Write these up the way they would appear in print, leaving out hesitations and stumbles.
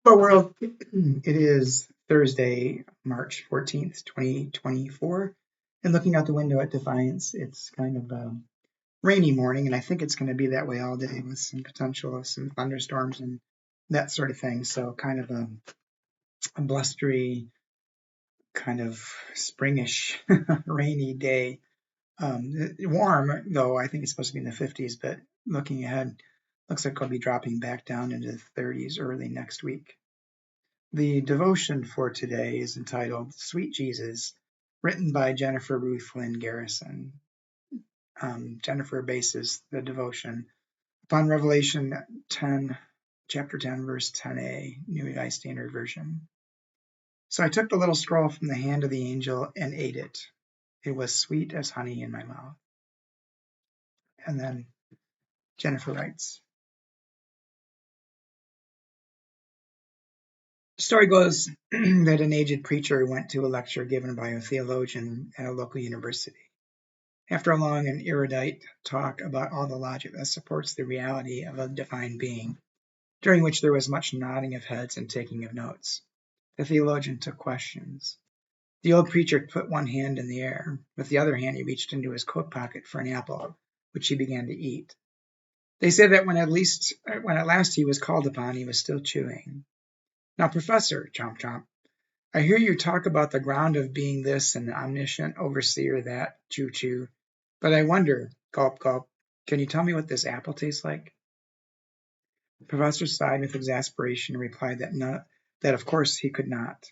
Hello, world. It is Thursday, March 14th, 2024. And looking out the window at Defiance, it's kind of a rainy morning, and I think it's going to be that way all day with some potential of some thunderstorms and that sort of thing. So, kind of a blustery, kind of springish, rainy day. Warm, though, I think it's supposed to be in the 50s, but looking ahead, looks like it'll be dropping back down into the 30s early next week. The devotion for today is entitled Sweet Jesus, written by Jennifer Ruth Lynn Garrison. Jennifer bases the devotion upon Revelation 10, chapter 10, verse 10a, New Revised Standard Version. So I took the little scroll from the hand of the angel and ate it. It was sweet as honey in my mouth. And then Jennifer writes, the story goes that an aged preacher went to a lecture given by a theologian at a local university. After a long and erudite talk about all the logic that supports the reality of a divine being, during which there was much nodding of heads and taking of notes, the theologian took questions. The old preacher put one hand in the air. With the other hand he reached into his coat pocket for an apple, which he began to eat. They say that when at last he was called upon, he was still chewing. Now, Professor, chomp chomp, I hear you talk about the ground of being this and the omniscient overseer that, chew chew. But I wonder, gulp gulp, can you tell me what this apple tastes like? The professor sighed with exasperation and replied that of course he could not.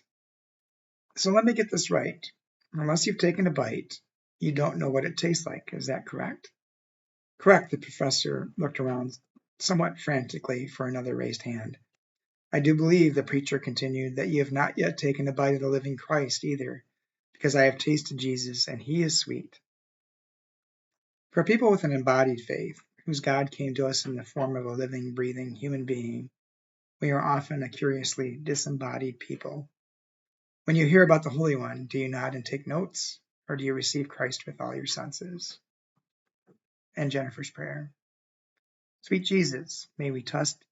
So let me get this right. Unless you've taken a bite, you don't know what it tastes like. Is that correct? Correct, the professor looked around somewhat frantically for another raised hand. I do believe, the preacher continued, that you have not yet taken a bite of the living Christ either, because I have tasted Jesus, and he is sweet. For people with an embodied faith, whose God came to us in the form of a living, breathing human being, we are often a curiously disembodied people. When you hear about the Holy One, do you nod and take notes, or do you receive Christ with all your senses? And Jennifer's prayer. Sweet Jesus, may we taste,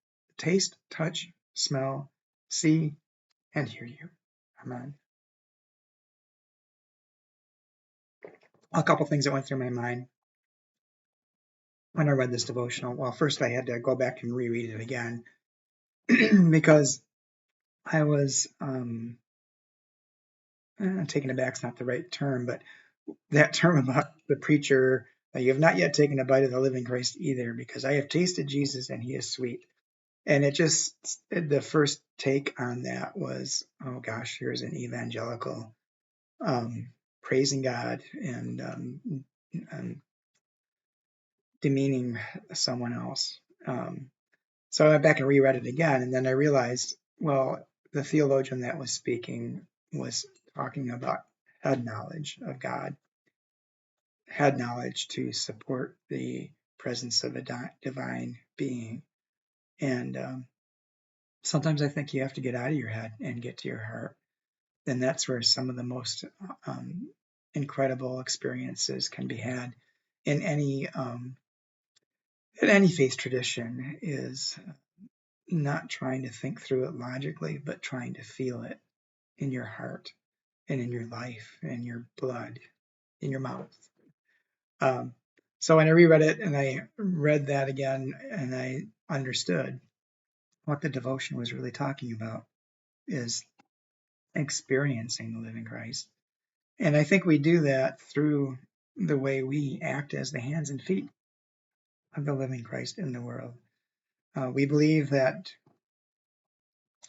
touch, smell, see, and hear you. Amen. A couple things that went through my mind when I read this devotional. Well, first I had to go back and reread it again because I was taken aback's not the right term, but that term about the preacher, you have not yet taken a bite of the living Christ either, because I have tasted Jesus and he is sweet. And the first take on that was, oh gosh, here's an evangelical praising God and demeaning someone else. So I went back and reread it again, and then I realized, well, the theologian that was speaking was talking about head knowledge of God, head knowledge to support the presence of a divine being. And sometimes I think you have to get out of your head and get to your heart. And that's where some of the most incredible experiences can be had in any faith tradition, is not trying to think through it logically, but trying to feel it in your heart and in your life and your blood, in your mouth. So when I reread it and I read that again and I understood what the devotion was really talking about, is experiencing the living Christ. And I think we do that through the way we act as the hands and feet of the living Christ in the world. We believe that,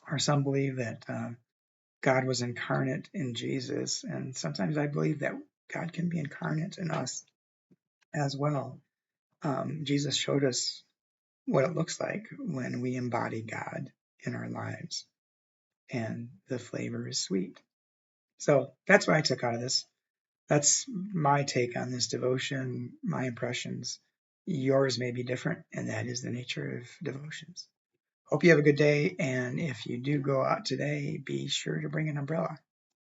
or some believe that God was incarnate in Jesus, and sometimes I believe that God can be incarnate in us as well. Jesus showed us what it looks like when we embody God in our lives, and the flavor is sweet. So that's what I took out of this. That's my take on this devotion, my impressions. Yours may be different, and that is the nature of devotions. Hope you have a good day, and if you do go out today, be sure to bring an umbrella.